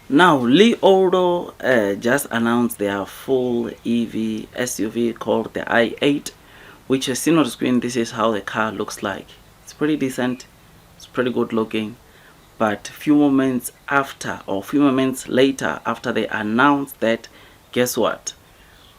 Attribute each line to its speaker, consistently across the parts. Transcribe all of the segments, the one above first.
Speaker 1: Now, Li Auto just announced their full EV SUV called the i8, which is seen on the screen. This is how the car looks like. It's pretty decent. It's pretty good looking. But few moments after, or few moments later, after they announced that, guess what?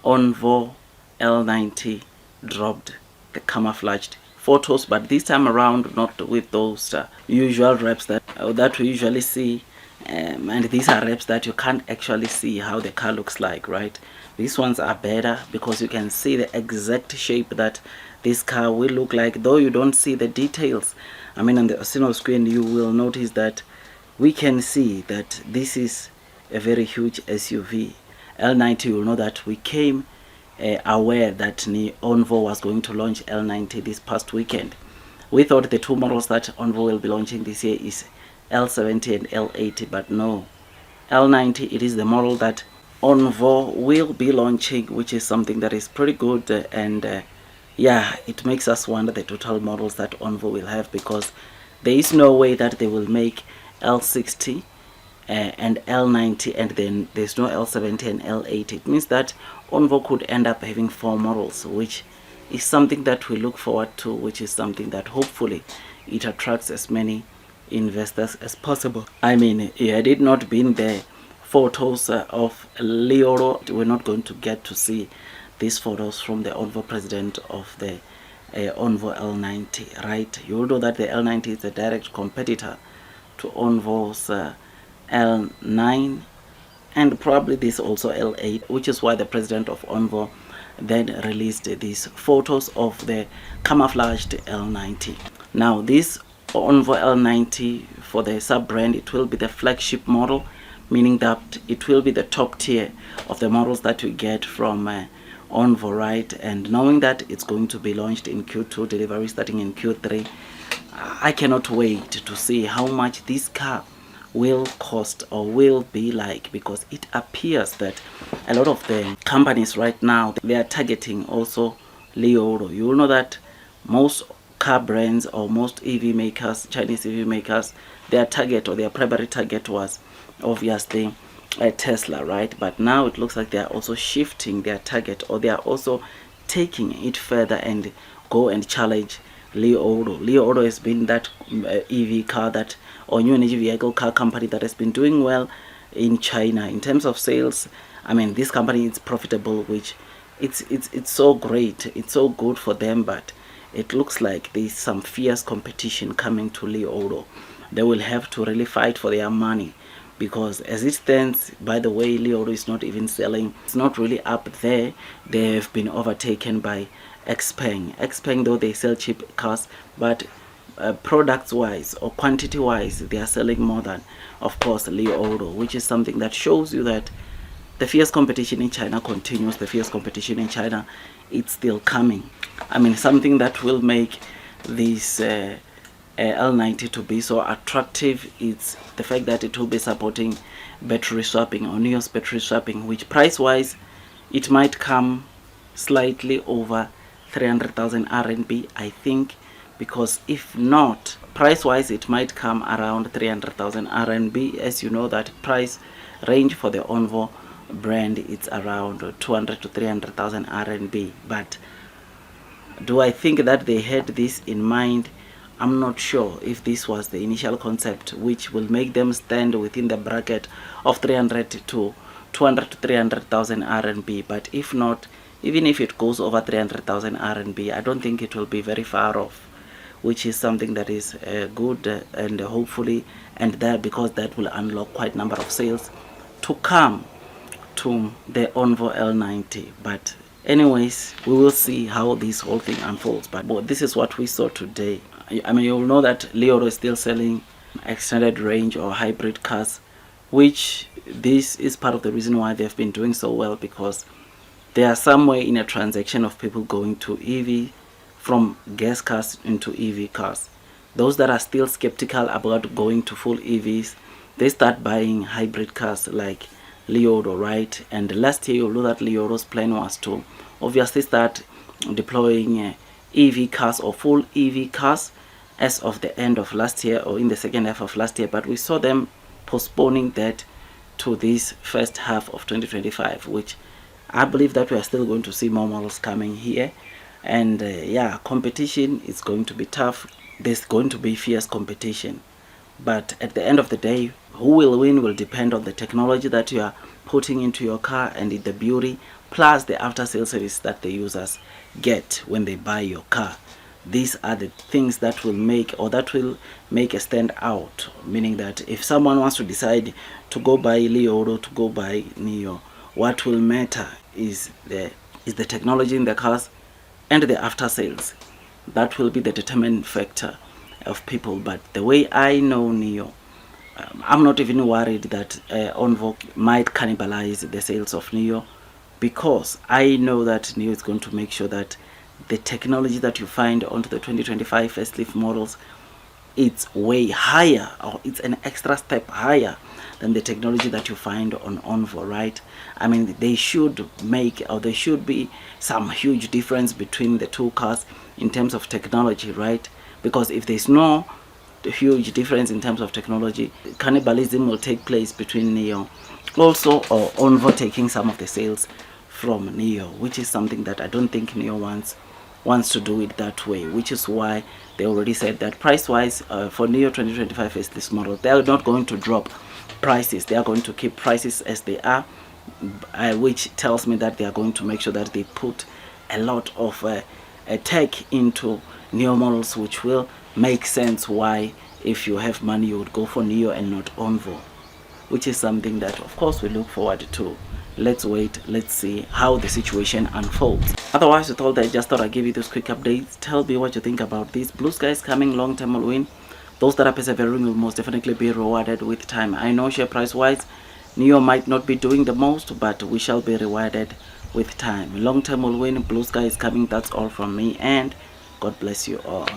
Speaker 1: Onvo L90 dropped the camouflaged photos, but this time around not with those usual wraps that we usually see, and these are wraps that you can't actually see how the car looks like, right? These ones are better because you can see the exact shape that this car will look like, though you don't see the details. I mean, on the signal screen you will notice that we can see that this is a very huge SUV. L90, you will know that we came aware that Onvo was going to launch L90 this past weekend. We thought the two models that Onvo will be launching this year is L70 and L80, but no. L90, it is the model that Onvo will be launching, which is something that is pretty good, and yeah, it makes us wonder the total models that Onvo will have, because there is no way that they will make L60 and L90 and then there's no L70 and L80. It means that Onvo could end up having 4 models, which is something that we look forward to, which is something that hopefully it attracts as many investors as possible. I mean, had it not been the photos of Li Auto, we're not going to get to see these photos from the Onvo president of the Onvo L90, right? You will know that the L90 is a direct competitor to Onvo's L9 and probably this also L8, which is why the president of Onvo then released these photos of the camouflaged L90. Now this Onvo L90, for the sub brand, it will be the flagship model, meaning that it will be the top tier of the models that we get from Onvo, right? And knowing that it's going to be launched in Q2, delivery starting in Q3, I cannot wait to see how much this car will cost or will be like, because it appears that a lot of the companies right now, they are targeting also Li Auto. You will know that most car brands or most EV makers, Chinese EV makers, their target or their primary target was obviously Tesla, right? But now it looks like they are also shifting their target, or they are also taking it further and go and challenge Li Auto. Li Auto has been that EV car that, or new energy vehicle car company that has been doing well in China in terms of sales. I mean, this company is profitable, which it's so great, it's so good for them, but it looks like there's some fierce competition coming to Li Auto. They will have to really fight for their money, because as it stands, by the way, Li Auto is not even selling, it's not really up there. They have been overtaken by Xpeng, though they sell cheap cars, but products wise or quantity wise, they are selling more than, of course, Li Auto, which is something that shows you that the fierce competition in China continues. The fierce competition in China, it's still coming. I mean, something that will make this L90 to be so attractive, it's the fact that it will be supporting battery swapping or NEOS battery swapping, which price wise it might come slightly over 300,000 RMB, I think, because if not, price wise it might come around 300,000 RMB. As you know, that price range for the Onvo brand, it's around 200 to 300,000 RMB. But do I think that they had this in mind? I'm not sure if this was the initial concept, which will make them stand within the bracket of 300 to 200 to 300,000 RMB. But if not, even if it goes over 300,000 RMB, I don't think it will be very far off, which is something that is good, and hopefully, and that, because that will unlock quite a number of sales to come to the Onvo L90. But anyways, we will see how this whole thing unfolds. But this is what we saw today. I mean, you'll know that Li Auto is still selling extended range or hybrid cars, which this is part of the reason why they've been doing so well, because they are somewhere in a transaction of people going to EV, from gas cars into EV cars. Those that are still skeptical about going to full EVs, they start buying hybrid cars like Li Auto, right? And last year, you know that Li Auto's plan was to obviously start deploying EV cars or full EV cars as of the end of last year or in the second half of last year, but we saw them postponing that to this first half of 2025, which I believe that we are still going to see more models coming here. And yeah, competition is going to be tough. There's going to be fierce competition, but at the end of the day, who will win will depend on the technology that you are putting into your car and the beauty, plus the after sales service that the users get when they buy your car. These are the things that will make a stand out, meaning that if someone wants to decide to go buy Leo or to go buy Neo, what will matter is the technology in the cars and the after sales. That will be the determining factor of people. But the way I know Neo, I'm not even worried that Onvo might cannibalize the sales of Neo, because I know that Neo is going to make sure that the technology that you find onto the 2025 facelift models, it's way higher, or it's an extra step higher than the technology that you find on Onvo, right? I mean, there should be some huge difference between the two cars in terms of technology, right? Because if there's no huge difference in terms of technology, cannibalism will take place between Neo also, or Onvo taking some of the sales from Neo, which is something that I don't think Neo wants to do it that way, which is why they already said that price wise for Neo 2025 is this model, they are not going to drop prices. They are going to keep prices as they are, which tells me that they are going to make sure that they put a lot of tech into Neo models, which will make sense why, if you have money, you would go for Neo and not Onvo, which is something that of course we look forward to. Let's wait, let's see how the situation unfolds. Otherwise, with all that, I just thought I'd give you those quick updates. Tell me what you think about this. Blue skies coming, long term will win. Those that are persevering will most definitely be rewarded with time. I know share price wise, Neo might not be doing the most, but we shall be rewarded with time. Long term will win, blue sky is coming. That's all from me, and God bless you all.